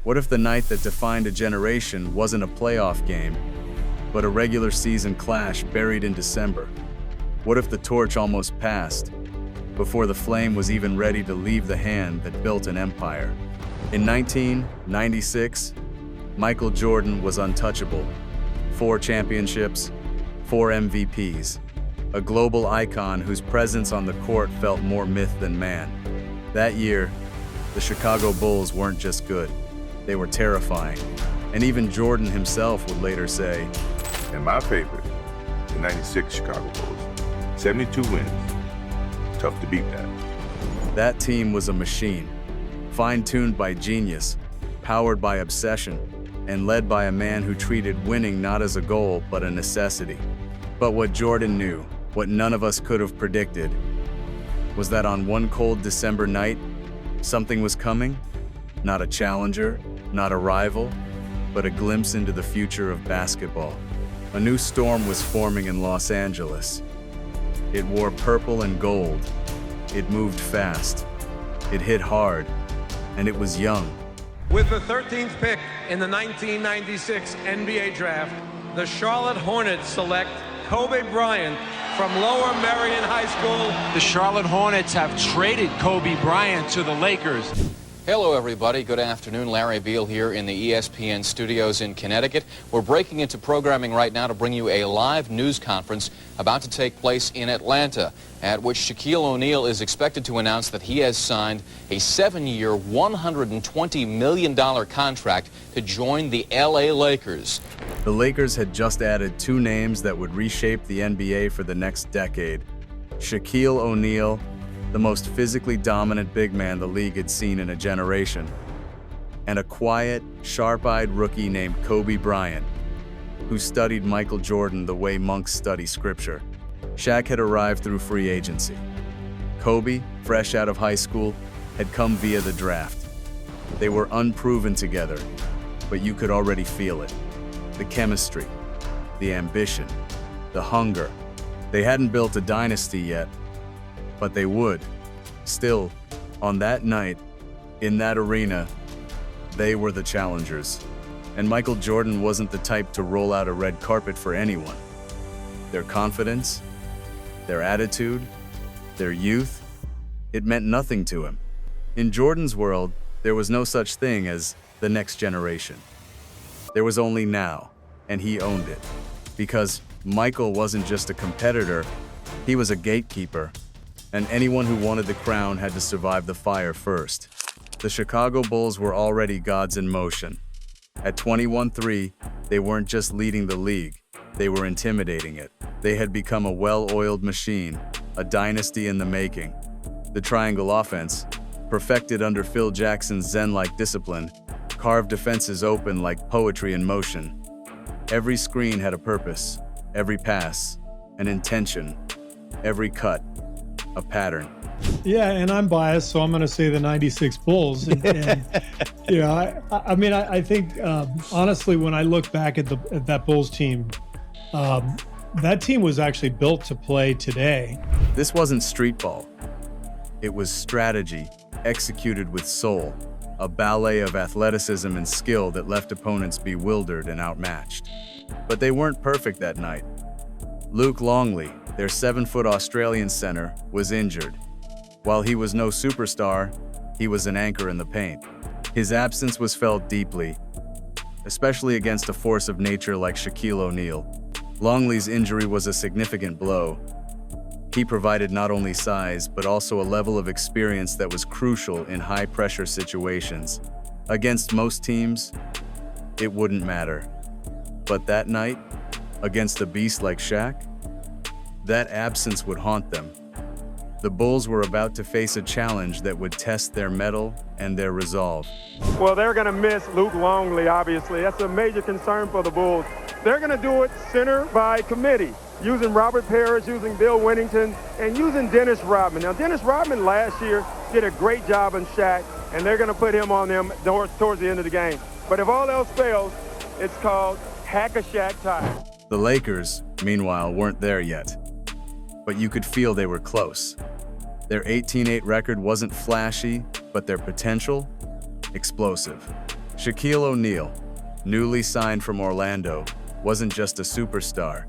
What if the night that defined a generation wasn't a playoff game, but a regular season clash buried in December? What if the torch almost passed before the flame was even ready to leave the hand that built an empire? In 1996, Michael Jordan was untouchable. 4 championships, 4 MVPs, a global icon whose presence on the court felt more myth than man. That year, the Chicago Bulls weren't just good, they were terrifying. And even Jordan himself would later say, And my favorite, the 96 Chicago Bulls, 72 wins. Tough to beat that. That team was a machine, fine-tuned by genius, powered by obsession, and led by a man who treated winning not as a goal, but a necessity. But what Jordan knew, what none of us could have predicted, was that on one cold December night, something was coming. Not a challenger, not a rival, but a glimpse into the future of basketball. A new storm was forming in Los Angeles. It wore purple and gold. It moved fast. It hit hard, and it was young. With the 13th pick in the 1996 NBA Draft, the Charlotte Hornets select Kobe Bryant from Lower Merion High School. The Charlotte Hornets have traded Kobe Bryant to the Lakers. Hello, everybody. Good afternoon. Larry Beal here in the ESPN studios in Connecticut. We're breaking into programming right now to bring you a live news conference about to take place in Atlanta, at which Shaquille O'Neal is expected to announce that he has signed a 7-year, $120 million contract to join the LA Lakers. The Lakers had just added 2 names that would reshape the NBA for the next decade. Shaquille O'Neal, the most physically dominant big man the league had seen in a generation, and a quiet, sharp-eyed rookie named Kobe Bryant, who studied Michael Jordan the way monks study scripture. Shaq had arrived through free agency. Kobe, fresh out of high school, had come via the draft. They were unproven together, but you could already feel it. The chemistry, the ambition, the hunger. They hadn't built a dynasty yet, but they would. Still, on that night, in that arena, they were the challengers. And Michael Jordan wasn't the type to roll out a red carpet for anyone. Their confidence, their attitude, their youth, it meant nothing to him. In Jordan's world, there was no such thing as the next generation. There was only now, and he owned it. Because Michael wasn't just a competitor, he was a gatekeeper. And anyone who wanted the crown had to survive the fire first. The Chicago Bulls were already gods in motion. At 21-3, they weren't just leading the league, they were intimidating it. They had become a well-oiled machine, a dynasty in the making. The triangle offense, perfected under Phil Jackson's Zen-like discipline, carved defenses open like poetry in motion. Every screen had a purpose, every pass, an intention, every cut, a pattern. Yeah, and I'm biased, so I'm going to say the 96 Bulls. I think, honestly, when I look back at that Bulls team, that team was actually built to play today. This wasn't street ball. It was strategy, executed with soul, a ballet of athleticism and skill that left opponents bewildered and outmatched. But they weren't perfect that night. Luke Longley, their 7-foot Australian center, was injured. While he was no superstar, he was an anchor in the paint. His absence was felt deeply, especially against a force of nature like Shaquille O'Neal. Longley's injury was a significant blow. He provided not only size, but also a level of experience that was crucial in high-pressure situations. Against most teams, it wouldn't matter. But that night, against a beast like Shaq, that absence would haunt them. The Bulls were about to face a challenge that would test their mettle and their resolve. Well, they're going to miss Luke Longley, obviously. That's a major concern for the Bulls. They're going to do it center by committee, using Robert Parrish, using Bill Winnington, and using Dennis Rodman. Now, Dennis Rodman last year did a great job on Shaq, and they're going to put him on them towards the end of the game. But if all else fails, it's called hack a Shaq tie. The Lakers, meanwhile, weren't there yet. But you could feel they were close. Their 18-8 record wasn't flashy, but their potential, explosive. Shaquille O'Neal, newly signed from Orlando, wasn't just a superstar.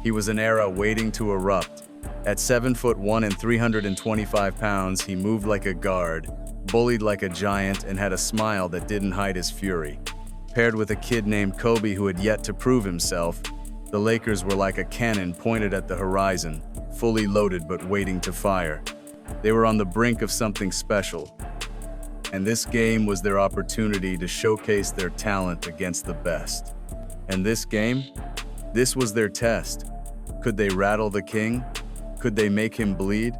He was an era waiting to erupt. At 7'1" and 325 pounds, he moved like a guard, bullied like a giant, and had a smile that didn't hide his fury. Paired with a kid named Kobe who had yet to prove himself, the Lakers were like a cannon pointed at the horizon, fully loaded but waiting to fire. They were on the brink of something special, and this game was their opportunity to showcase their talent against the best. And this game? This was their test. Could they rattle the king? Could they make him bleed?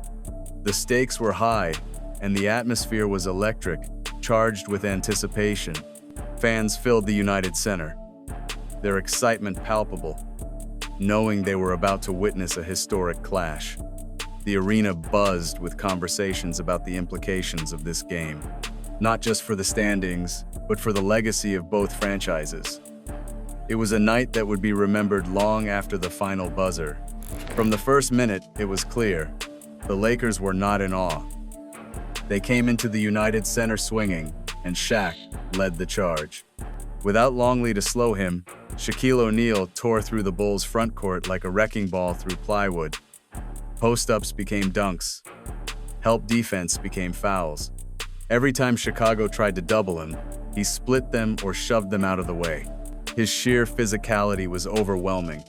The stakes were high, and the atmosphere was electric, charged with anticipation. Fans filled the United Center, their excitement palpable, knowing they were about to witness a historic clash. The arena buzzed with conversations about the implications of this game, not just for the standings, but for the legacy of both franchises. It was a night that would be remembered long after the final buzzer. From the first minute, it was clear, the Lakers were not in awe. They came into the United Center swinging, and Shaq led the charge. Without Longley to slow him, Shaquille O'Neal tore through the Bulls' front court like a wrecking ball through plywood. Post-ups became dunks. Help defense became fouls. Every time Chicago tried to double him, he split them or shoved them out of the way. His sheer physicality was overwhelming.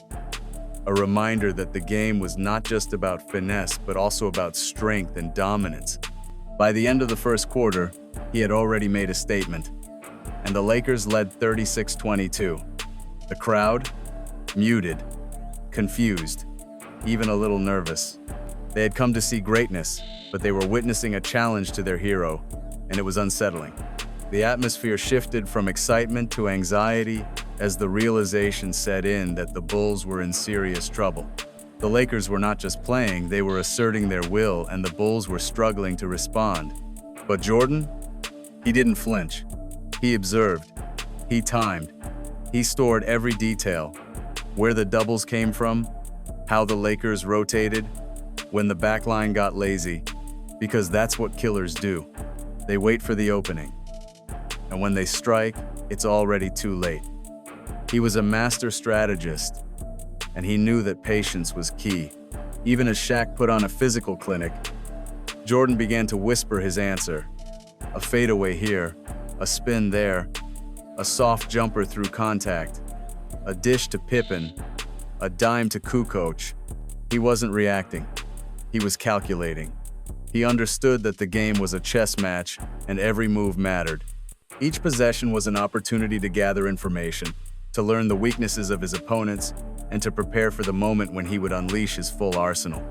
A reminder that the game was not just about finesse, but also about strength and dominance. By the end of the first quarter, he had already made a statement, and the Lakers led 36-22. The crowd? Muted, confused, even a little nervous. They had come to see greatness, but they were witnessing a challenge to their hero, and it was unsettling. The atmosphere shifted from excitement to anxiety as the realization set in that the Bulls were in serious trouble. The Lakers were not just playing, they were asserting their will, and the Bulls were struggling to respond. But Jordan? He didn't flinch. He observed. He timed. He stored every detail. Where the doubles came from, how the Lakers rotated, when the backline got lazy, because that's what killers do. They wait for the opening. And when they strike, it's already too late. He was a master strategist, and he knew that patience was key. Even as Shaq put on a physical clinic, Jordan began to whisper his answer. A fadeaway here, a spin there, a soft jumper through contact, a dish to Pippen, a dime to Kukoc. He wasn't reacting. He was calculating. He understood that the game was a chess match, and every move mattered. Each possession was an opportunity to gather information, to learn the weaknesses of his opponents, and to prepare for the moment when he would unleash his full arsenal.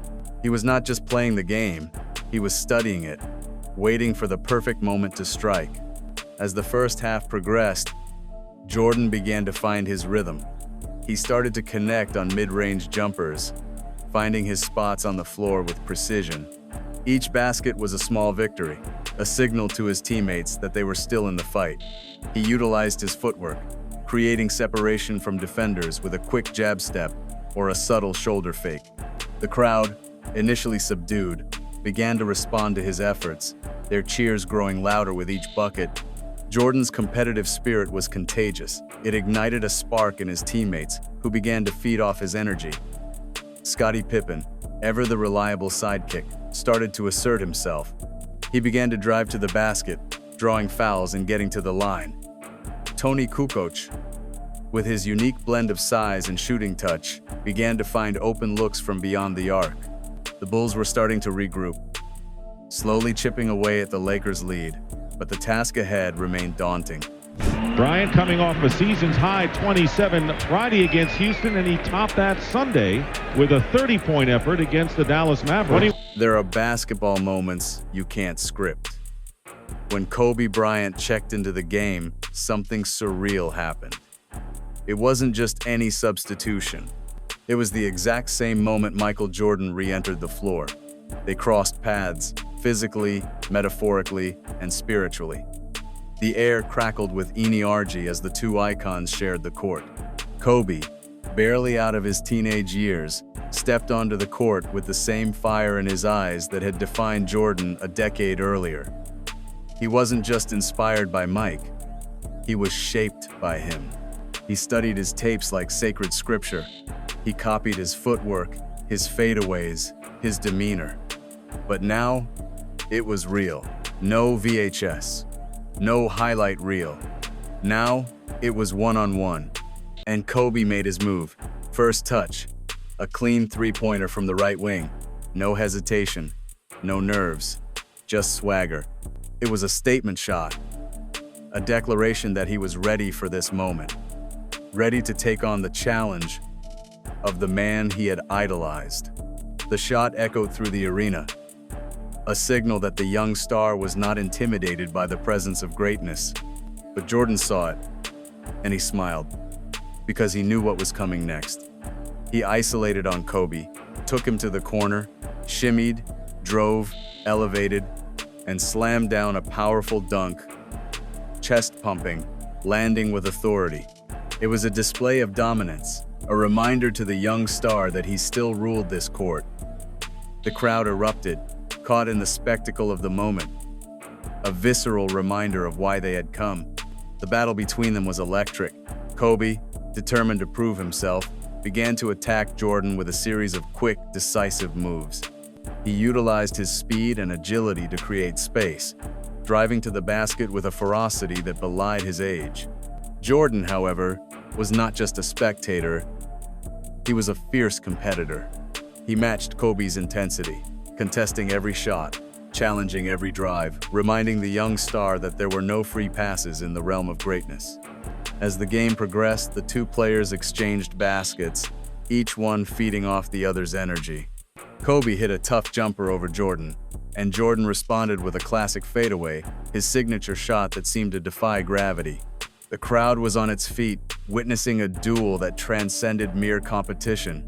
He was not just playing the game, he was studying it, waiting for the perfect moment to strike. As the first half progressed, Jordan began to find his rhythm. He started to connect on mid-range jumpers, finding his spots on the floor with precision. Each basket was a small victory, a signal to his teammates that they were still in the fight. He utilized his footwork, creating separation from defenders with a quick jab step or a subtle shoulder fake. The crowd, initially subdued, began to respond to his efforts, their cheers growing louder with each bucket. Jordan's competitive spirit was contagious. It ignited a spark in his teammates, who began to feed off his energy. Scottie Pippen, ever the reliable sidekick, started to assert himself. He began to drive to the basket, drawing fouls and getting to the line. Tony Kukoc, with his unique blend of size and shooting touch, began to find open looks from beyond the arc. The Bulls were starting to regroup, slowly chipping away at the Lakers' lead, but the task ahead remained daunting. Bryant coming off a season's high 27 Friday against Houston, and he topped that Sunday with a 30-point effort against the Dallas Mavericks. There are basketball moments you can't script. When Kobe Bryant checked into the game, something surreal happened. It wasn't just any substitution. It was the exact same moment Michael Jordan re-entered the floor. They crossed paths, physically, metaphorically, and spiritually. The air crackled with energy as the two icons shared the court. Kobe, barely out of his teenage years, stepped onto the court with the same fire in his eyes that had defined Jordan a decade earlier. He wasn't just inspired by Mike. He was shaped by him. He studied his tapes like sacred scripture. He copied his footwork, his fadeaways, his demeanor. But now, it was real. No VHS. No highlight reel. Now, it was one-on-one. And Kobe made his move. First touch. A clean three-pointer from the right wing. No hesitation. No nerves. Just swagger. It was a statement shot. A declaration that he was ready for this moment. Ready to take on the challenge of the man he had idolized. The shot echoed through the arena. A signal that the young star was not intimidated by the presence of greatness. But Jordan saw it, and he smiled, because he knew what was coming next. He isolated on Kobe, took him to the corner, shimmied, drove, elevated, and slammed down a powerful dunk, chest pumping, landing with authority. It was a display of dominance, a reminder to the young star that he still ruled this court. The crowd erupted, caught in the spectacle of the moment, a visceral reminder of why they had come. The battle between them was electric. Kobe, determined to prove himself, began to attack Jordan with a series of quick, decisive moves. He utilized his speed and agility to create space, driving to the basket with a ferocity that belied his age. Jordan, however, was not just a spectator, he was a fierce competitor. He matched Kobe's intensity, contesting every shot, challenging every drive, reminding the young star that there were no free passes in the realm of greatness. As the game progressed, the two players exchanged baskets, each one feeding off the other's energy. Kobe hit a tough jumper over Jordan, and Jordan responded with a classic fadeaway, his signature shot that seemed to defy gravity. The crowd was on its feet, witnessing a duel that transcended mere competition.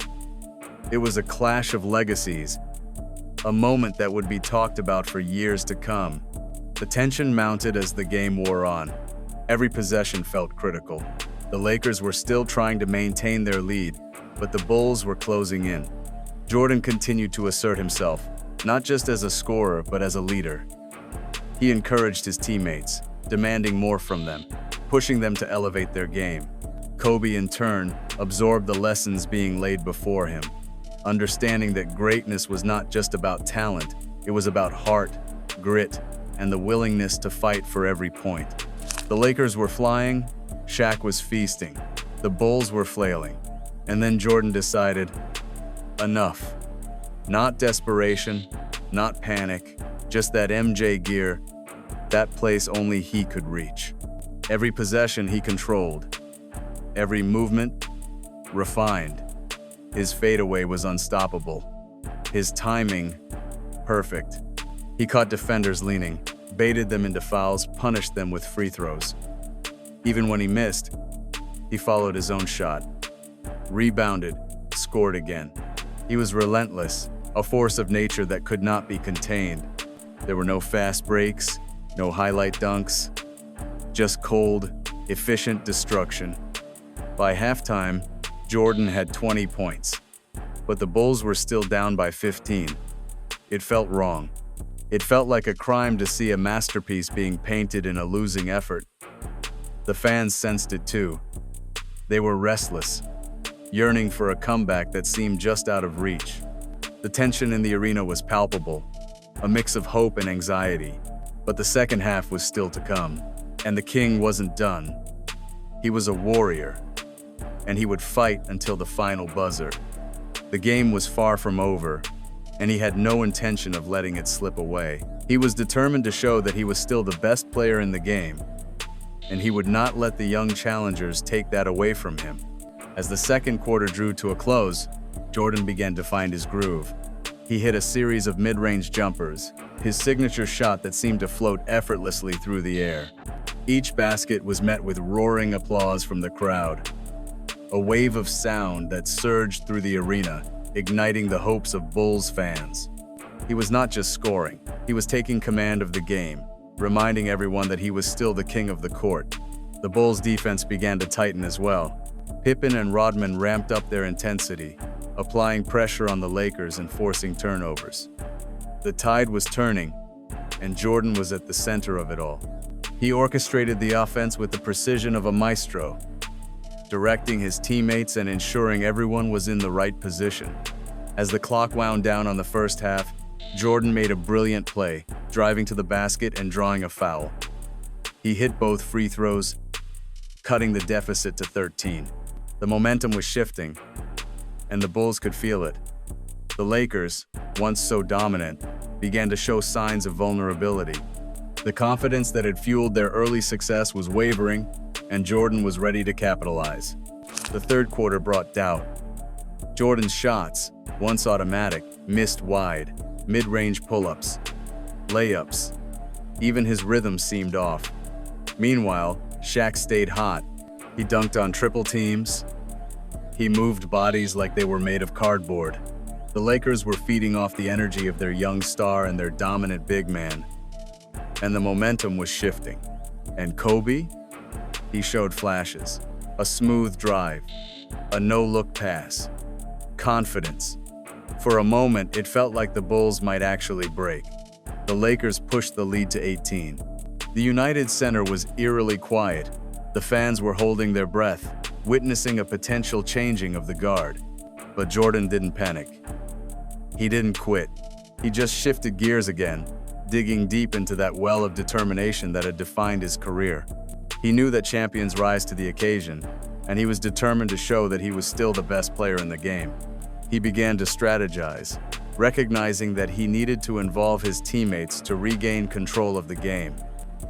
It was a clash of legacies, a moment that would be talked about for years to come. The tension mounted as the game wore on. Every possession felt critical. The Lakers were still trying to maintain their lead, but the Bulls were closing in. Jordan continued to assert himself, not just as a scorer, but as a leader. He encouraged his teammates, demanding more from them, pushing them to elevate their game. Kobe, in turn, absorbed the lessons being laid before him, understanding that greatness was not just about talent, it was about heart, grit, and the willingness to fight for every point. The Lakers were flying, Shaq was feasting, the Bulls were flailing, and then Jordan decided, enough. Not desperation, not panic, just that MJ gear, that place only he could reach. Every possession he controlled, every movement refined. His fadeaway was unstoppable. His timing, perfect. He caught defenders leaning, baited them into fouls, punished them with free throws. Even when he missed, he followed his own shot, rebounded, scored again. He was relentless, a force of nature that could not be contained. There were no fast breaks, no highlight dunks, just cold, efficient destruction. By halftime, Jordan had 20 points, but the Bulls were still down by 15. It felt wrong. It felt like a crime to see a masterpiece being painted in a losing effort. The fans sensed it too. They were restless, yearning for a comeback that seemed just out of reach. The tension in the arena was palpable, a mix of hope and anxiety, but the second half was still to come, and the king wasn't done. He was a warrior, and he would fight until the final buzzer. The game was far from over, and he had no intention of letting it slip away. He was determined to show that he was still the best player in the game, and he would not let the young challengers take that away from him. As the second quarter drew to a close, Jordan began to find his groove. He hit a series of mid-range jumpers, his signature shot that seemed to float effortlessly through the air. Each basket was met with roaring applause from the crowd, a wave of sound that surged through the arena, igniting the hopes of Bulls fans. He was not just scoring, he was taking command of the game, reminding everyone that he was still the king of the court. The Bulls' defense began to tighten as well. Pippen and Rodman ramped up their intensity, applying pressure on the Lakers and forcing turnovers. The tide was turning, and Jordan was at the center of it all. He orchestrated the offense with the precision of a maestro, directing his teammates and ensuring everyone was in the right position. As the clock wound down on the first half, Jordan made a brilliant play, driving to the basket and drawing a foul. He hit both free throws, cutting the deficit to 13. The momentum was shifting, and the Bulls could feel it. The Lakers, once so dominant, began to show signs of vulnerability. The confidence that had fueled their early success was wavering, and Jordan was ready to capitalize. The third quarter brought doubt. Jordan's shots, once automatic, missed wide, mid-range pull-ups, layups. Even his rhythm seemed off. Meanwhile, Shaq stayed hot. He dunked on triple teams. He moved bodies like they were made of cardboard. The Lakers were feeding off the energy of their young star and their dominant big man. And the momentum was shifting. And Kobe? He showed flashes. A smooth drive, a no-look pass, confidence. For a moment, it felt like the Bulls might actually break. The Lakers pushed the lead to 18. The United Center was eerily quiet. The fans were holding their breath, witnessing a potential changing of the guard. But Jordan didn't panic. He didn't quit. He just shifted gears again, digging deep into that well of determination that had defined his career. He knew that champions rise to the occasion, and he was determined to show that he was still the best player in the game. He began to strategize, recognizing that he needed to involve his teammates to regain control of the game.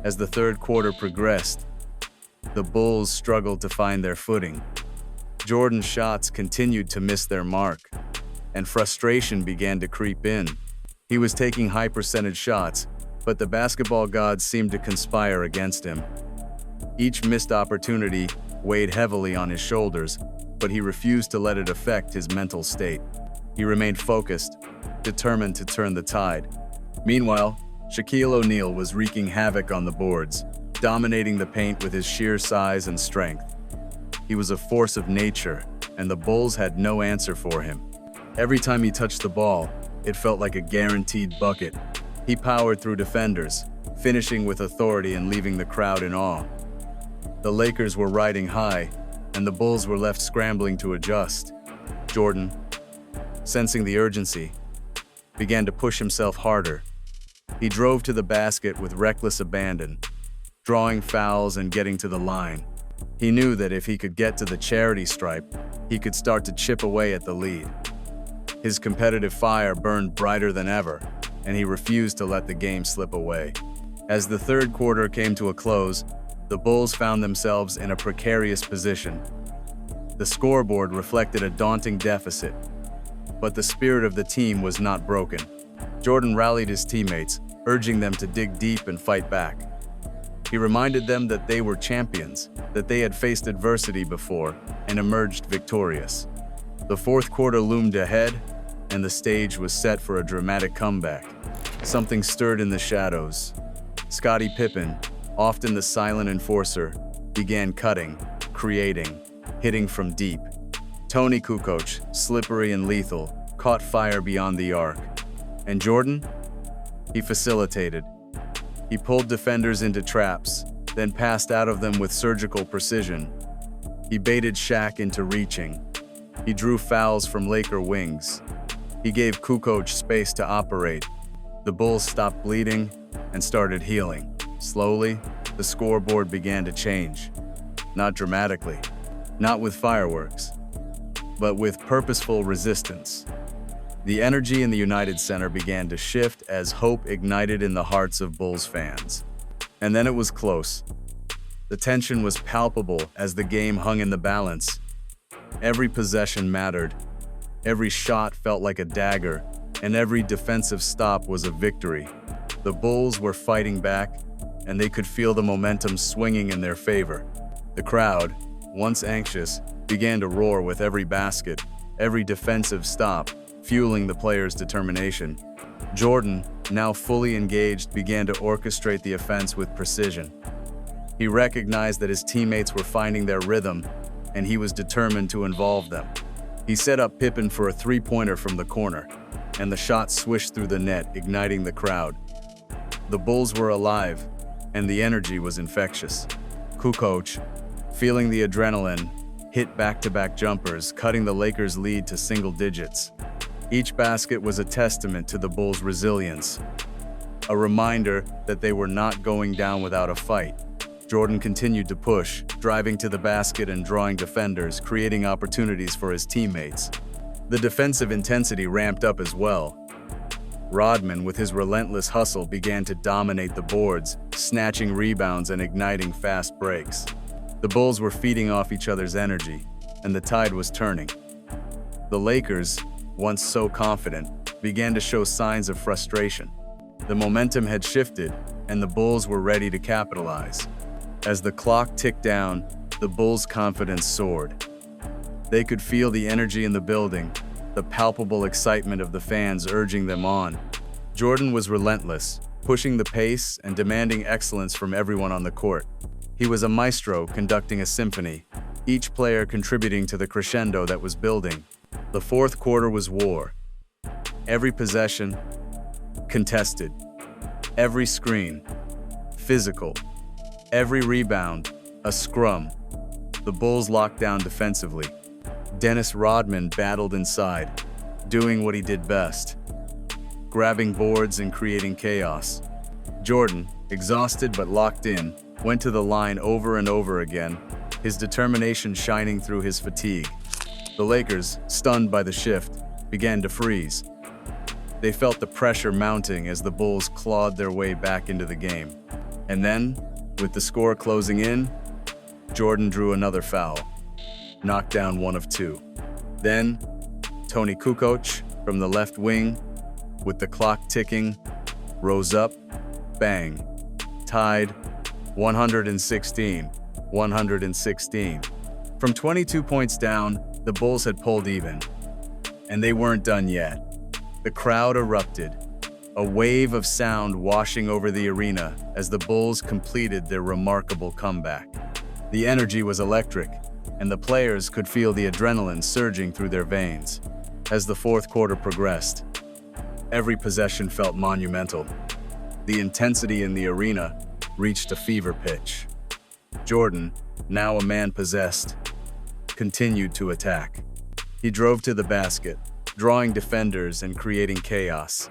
As the third quarter progressed, the Bulls struggled to find their footing. Jordan's shots continued to miss their mark, and frustration began to creep in. He was taking high-percentage shots, but the basketball gods seemed to conspire against him. Each missed opportunity weighed heavily on his shoulders, but he refused to let it affect his mental state. He remained focused, determined to turn the tide. Meanwhile, Shaquille O'Neal was wreaking havoc on the boards, dominating the paint with his sheer size and strength. He was a force of nature, and the Bulls had no answer for him. Every time he touched the ball, it felt like a guaranteed bucket. He powered through defenders, finishing with authority and leaving the crowd in awe. The Lakers were riding high, and the Bulls were left scrambling to adjust. Jordan, sensing the urgency, began to push himself harder. He drove to the basket with reckless abandon, drawing fouls and getting to the line. He knew that if he could get to the charity stripe, he could start to chip away at the lead. His competitive fire burned brighter than ever, and he refused to let the game slip away. As the third quarter came to a close, the Bulls found themselves in a precarious position. The scoreboard reflected a daunting deficit, but the spirit of the team was not broken. Jordan rallied his teammates, urging them to dig deep and fight back. He reminded them that they were champions, that they had faced adversity before and emerged victorious. The fourth quarter loomed ahead, and the stage was set for a dramatic comeback. Something stirred in the shadows. Scottie Pippen, often the silent enforcer, began cutting, creating, hitting from deep. Tony Kukoc, slippery and lethal, caught fire beyond the arc. And Jordan? He facilitated. He pulled defenders into traps, then passed out of them with surgical precision. He baited Shaq into reaching. He drew fouls from Laker wings. He gave Kukoc space to operate. The Bulls stopped bleeding and started healing. Slowly, the scoreboard began to change. Not dramatically, not with fireworks, but with purposeful resistance. The energy in the United Center began to shift as hope ignited in the hearts of Bulls fans. And then it was close. The tension was palpable as the game hung in the balance. Every possession mattered. Every shot felt like a dagger, and every defensive stop was a victory. The Bulls were fighting back, and they could feel the momentum swinging in their favor. The crowd, once anxious, began to roar with every basket, every defensive stop, fueling the players' determination. Jordan, now fully engaged, began to orchestrate the offense with precision. He recognized that his teammates were finding their rhythm, and he was determined to involve them. He set up Pippen for a three-pointer from the corner, and the shot swished through the net, igniting the crowd. The Bulls were alive, and the energy was infectious. Kukoc, feeling the adrenaline, hit back-to-back jumpers, cutting the Lakers' lead to single digits. Each basket was a testament to the Bulls' resilience, a reminder that they were not going down without a fight. Jordan continued to push, driving to the basket and drawing defenders, creating opportunities for his teammates. The defensive intensity ramped up as well. Rodman, with his relentless hustle, began to dominate the boards, snatching rebounds and igniting fast breaks. The Bulls were feeding off each other's energy, and the tide was turning. The Lakers, once so confident, began to show signs of frustration. The momentum had shifted, and the Bulls were ready to capitalize. As the clock ticked down, the Bulls' confidence soared. They could feel the energy in the building, the palpable excitement of the fans urging them on. Jordan was relentless, pushing the pace and demanding excellence from everyone on the court. He was a maestro conducting a symphony, each player contributing to the crescendo that was building. The fourth quarter was war. Every possession, contested. Every screen, physical. Every rebound, a scrum. The Bulls locked down defensively. Dennis Rodman battled inside, doing what he did best, grabbing boards and creating chaos. Jordan, exhausted but locked in, went to the line over and over again, his determination shining through his fatigue. The Lakers, stunned by the shift, began to freeze. They felt the pressure mounting as the Bulls clawed their way back into the game. And then, with the score closing in, Jordan drew another foul, knocked down one of two. Then, Tony Kukoc, from the left wing, with the clock ticking, rose up, bang, tied, 116. From 22 points down, the Bulls had pulled even, and they weren't done yet. The crowd erupted, a wave of sound washing over the arena as the Bulls completed their remarkable comeback. The energy was electric, and the players could feel the adrenaline surging through their veins. As the fourth quarter progressed, every possession felt monumental. The intensity in the arena reached a fever pitch. Jordan, now a man possessed, continued to attack. He drove to the basket, drawing defenders and creating chaos.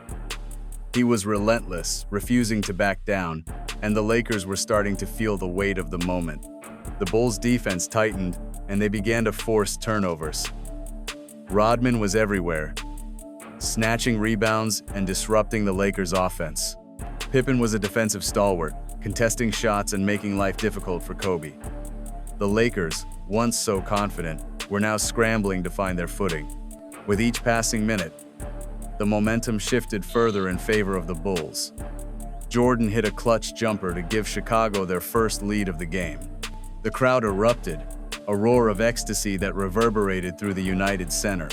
He was relentless, refusing to back down, and the Lakers were starting to feel the weight of the moment. The Bulls' defense tightened, and they began to force turnovers. Rodman was everywhere, snatching rebounds and disrupting the Lakers' offense. Pippen was a defensive stalwart, contesting shots and making life difficult for Kobe. The Lakers, once so confident, were now scrambling to find their footing. With each passing minute, the momentum shifted further in favor of the Bulls. Jordan hit a clutch jumper to give Chicago their first lead of the game. The crowd erupted, a roar of ecstasy that reverberated through the United Center.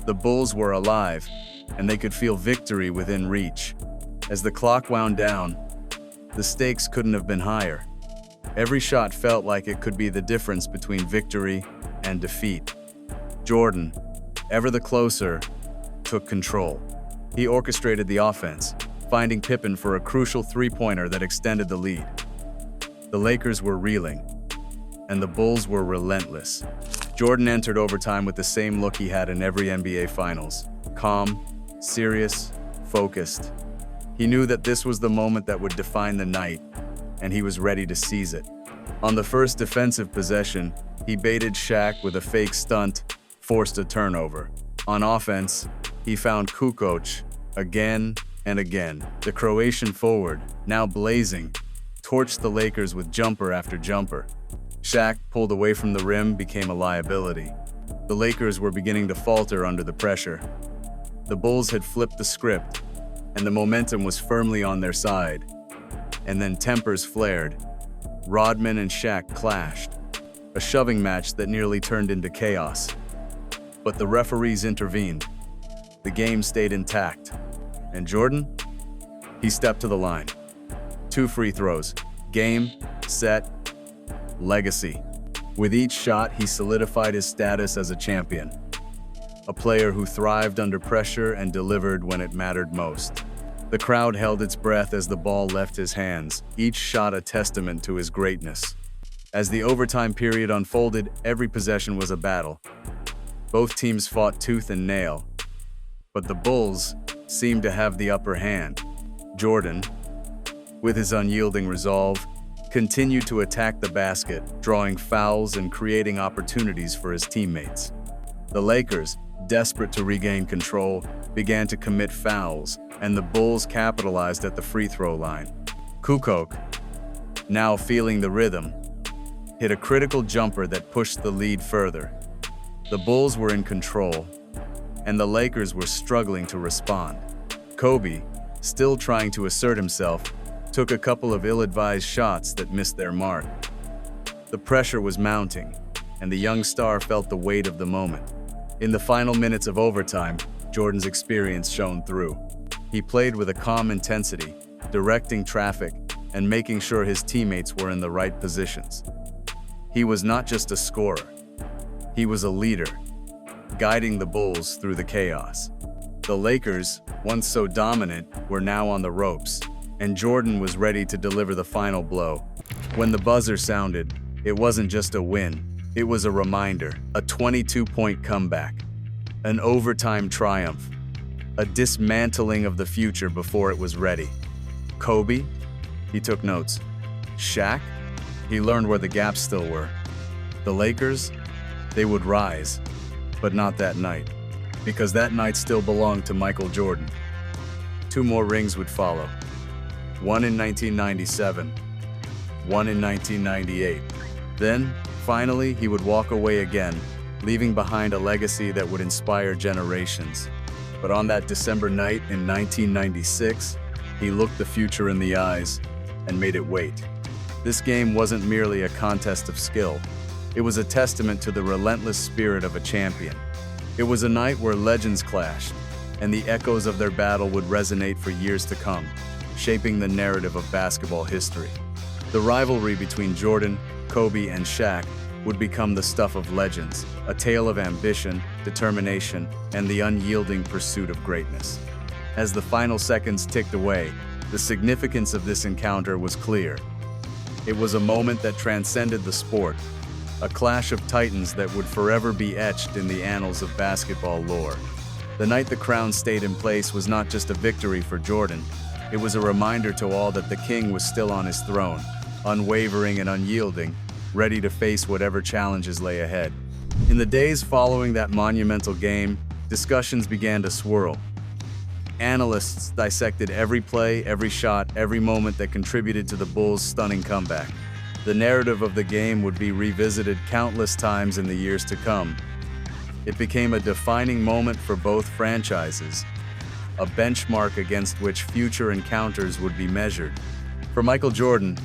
The Bulls were alive, and they could feel victory within reach. As the clock wound down, the stakes couldn't have been higher. Every shot felt like it could be the difference between victory and defeat. Jordan, ever the closer, took control. He orchestrated the offense, finding Pippen for a crucial three-pointer that extended the lead. The Lakers were reeling, and the Bulls were relentless. Jordan entered overtime with the same look he had in every NBA Finals: calm, serious, focused. He knew that this was the moment that would define the night, and he was ready to seize it. On the first defensive possession, he baited Shaq with a fake stunt, forced a turnover. On offense, he found Kukoc again and again. The Croatian forward, now blazing, torched the Lakers with jumper after jumper. Shaq, pulled away from the rim, became a liability. The Lakers were beginning to falter under the pressure. The Bulls had flipped the script, and the momentum was firmly on their side. And then tempers flared. Rodman and Shaq clashed, a shoving match that nearly turned into chaos. But the referees intervened. The game stayed intact. And Jordan? He stepped to the line. 2 free throws. Game, set, legacy. With each shot, he solidified his status as a champion. A player who thrived under pressure and delivered when it mattered most. The crowd held its breath as the ball left his hands, each shot a testament to his greatness. As the overtime period unfolded, every possession was a battle. Both teams fought tooth and nail, but the Bulls seemed to have the upper hand. Jordan, with his unyielding resolve, continued to attack the basket, drawing fouls and creating opportunities for his teammates. The Lakers, desperate to regain control, began to commit fouls, and the Bulls capitalized at the free throw line. Kukoc, now feeling the rhythm, hit a critical jumper that pushed the lead further. The Bulls were in control, and the Lakers were struggling to respond. Kobe, still trying to assert himself, took a couple of ill-advised shots that missed their mark. The pressure was mounting, and the young star felt the weight of the moment. In the final minutes of overtime, Jordan's experience shone through. He played with a calm intensity, directing traffic and making sure his teammates were in the right positions. He was not just a scorer, he was a leader, guiding the Bulls through the chaos. The Lakers, once so dominant, were now on the ropes, and Jordan was ready to deliver the final blow. When the buzzer sounded, it wasn't just a win, it was a reminder, a 22-point comeback, an overtime triumph, a dismantling of the future before it was ready. Kobe? He took notes. Shaq? He learned where the gaps still were. The Lakers? They would rise, but not that night, because that night still belonged to Michael Jordan. 2 more rings would follow. One in 1997, one in 1998. Then, finally, he would walk away again, leaving behind a legacy that would inspire generations. But on that December night in 1996, he looked the future in the eyes and made it wait. This game wasn't merely a contest of skill. It was a testament to the relentless spirit of a champion. It was a night where legends clashed, and the echoes of their battle would resonate for years to come, shaping the narrative of basketball history. The rivalry between Jordan, Kobe, and Shaq would become the stuff of legends, a tale of ambition, determination, and the unyielding pursuit of greatness. As the final seconds ticked away, the significance of this encounter was clear. It was a moment that transcended the sport, a clash of titans that would forever be etched in the annals of basketball lore. The night the crown stayed in place was not just a victory for Jordan, it was a reminder to all that the king was still on his throne, unwavering and unyielding, ready to face whatever challenges lay ahead. In the days following that monumental game, discussions began to swirl. Analysts dissected every play, every shot, every moment that contributed to the Bulls' stunning comeback. The narrative of the game would be revisited countless times in the years to come. It became a defining moment for both franchises, a benchmark against which future encounters would be measured. For Michael Jordan,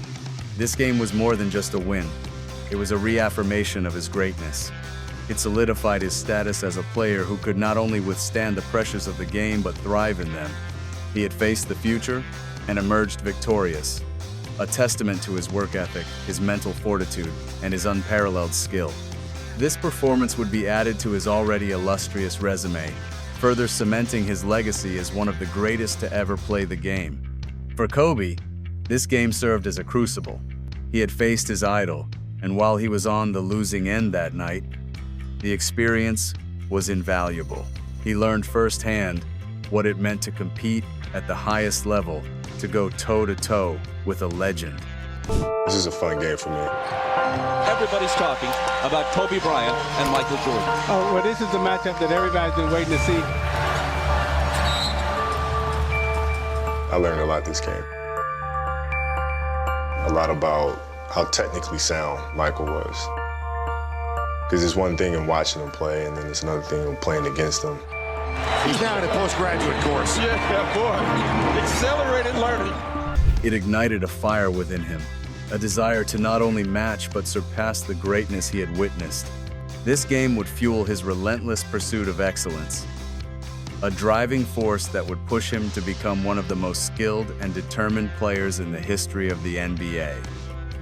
this game was more than just a win. It was a reaffirmation of his greatness. It solidified his status as a player who could not only withstand the pressures of the game but thrive in them. He had faced the future and emerged victorious, a testament to his work ethic, his mental fortitude, and his unparalleled skill. This performance would be added to his already illustrious resume, further cementing his legacy as one of the greatest to ever play the game. For Kobe, this game served as a crucible. He had faced his idol, and while he was on the losing end that night, the experience was invaluable. He learned firsthand what it meant to compete at the highest level, to go toe-to-toe with a legend. This is a fun game for me. Everybody's talking about Kobe Bryant and Michael Jordan. Oh, well, this is the matchup that everybody's been waiting to see. I learned a lot this game. A lot about how technically sound Michael was. Because it's one thing in watching him play, and then it's another thing in playing against him. He's now in a postgraduate course. Yeah, boy. Accelerated learning. It ignited a fire within him, a desire to not only match but surpass the greatness he had witnessed. This game would fuel his relentless pursuit of excellence, a driving force that would push him to become one of the most skilled and determined players in the history of the NBA.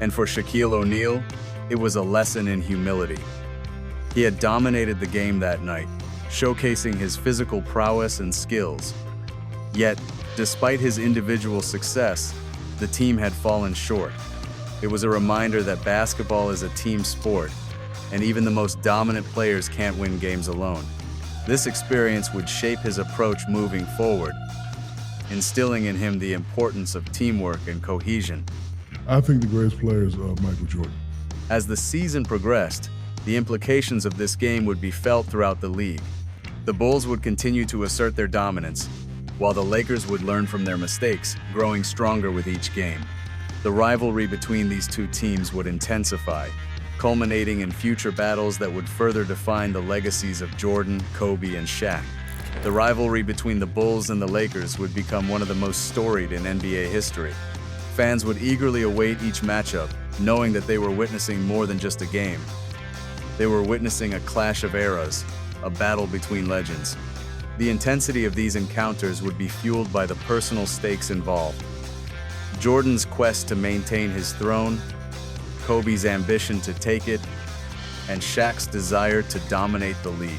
And for Shaquille O'Neal, it was a lesson in humility. He had dominated the game that night, showcasing his physical prowess and skills. Yet, Despite his individual success, the team had fallen short. It was a reminder that basketball is a team sport, and even the most dominant players can't win games alone. This experience would shape his approach moving forward, instilling in him the importance of teamwork and cohesion. I think the greatest player is Michael Jordan. As the season progressed, the implications of this game would be felt throughout the league. The Bulls would continue to assert their dominance, while the Lakers would learn from their mistakes, growing stronger with each game. The rivalry between these two teams would intensify, culminating in future battles that would further define the legacies of Jordan, Kobe, and Shaq. The rivalry between the Bulls and the Lakers would become one of the most storied in NBA history. Fans would eagerly await each matchup, knowing that they were witnessing more than just a game. They were witnessing a clash of eras, a battle between legends. The intensity of these encounters would be fueled by the personal stakes involved. Jordan's quest to maintain his throne, Kobe's ambition to take it, and Shaq's desire to dominate the league.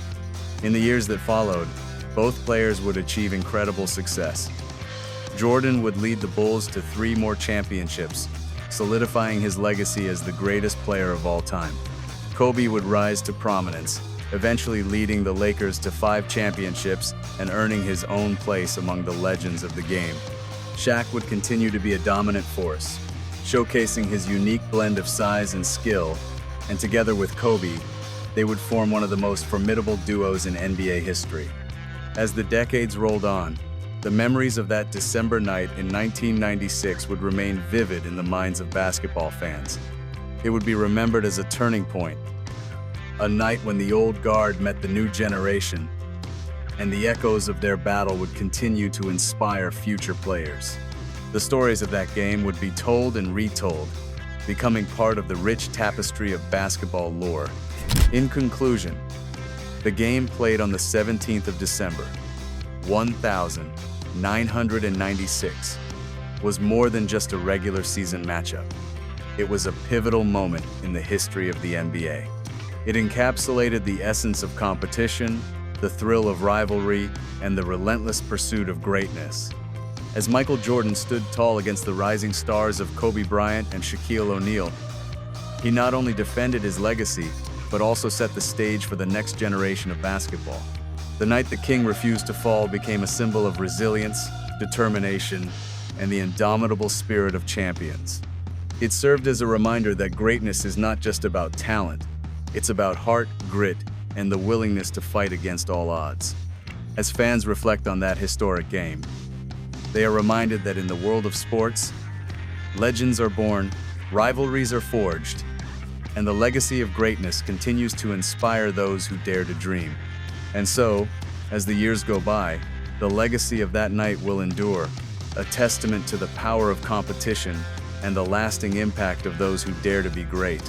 In the years that followed, both players would achieve incredible success. Jordan would lead the Bulls to 3 more championships, solidifying his legacy as the greatest player of all time. Kobe would rise to prominence, eventually leading the Lakers to 5 championships and earning his own place among the legends of the game. Shaq would continue to be a dominant force, showcasing his unique blend of size and skill, and together with Kobe, they would form one of the most formidable duos in NBA history. As the decades rolled on, the memories of that December night in 1996 would remain vivid in the minds of basketball fans. It would be remembered as a turning point, a night when the old guard met the new generation, and the echoes of their battle would continue to inspire future players. The stories of that game would be told and retold, becoming part of the rich tapestry of basketball lore. In conclusion, the game played on the 17th of December, 1996, was more than just a regular season matchup. It was a pivotal moment in the history of the NBA. It encapsulated the essence of competition, the thrill of rivalry, and the relentless pursuit of greatness. As Michael Jordan stood tall against the rising stars of Kobe Bryant and Shaquille O'Neal, he not only defended his legacy, but also set the stage for the next generation of basketball. The night the king refused to fall became a symbol of resilience, determination, and the indomitable spirit of champions. It served as a reminder that greatness is not just about talent, it's about heart, grit, and the willingness to fight against all odds. As fans reflect on that historic game, they are reminded that in the world of sports, legends are born, rivalries are forged, and the legacy of greatness continues to inspire those who dare to dream. And so, as the years go by, the legacy of that night will endure, a testament to the power of competition and the lasting impact of those who dare to be great.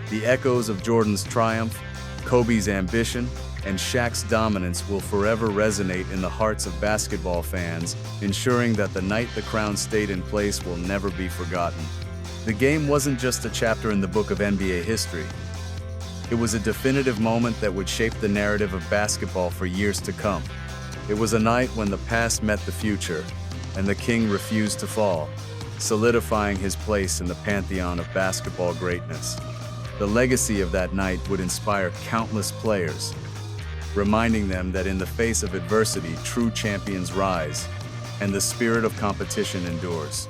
The echoes of Jordan's triumph, Kobe's ambition, and Shaq's dominance will forever resonate in the hearts of basketball fans, ensuring that the night the crown stayed in place will never be forgotten. The game wasn't just a chapter in the book of NBA history. It was a definitive moment that would shape the narrative of basketball for years to come. It was a night when the past met the future, and the king refused to fall, solidifying his place in the pantheon of basketball greatness. The legacy of that night would inspire countless players, reminding them that in the face of adversity, true champions rise, and the spirit of competition endures.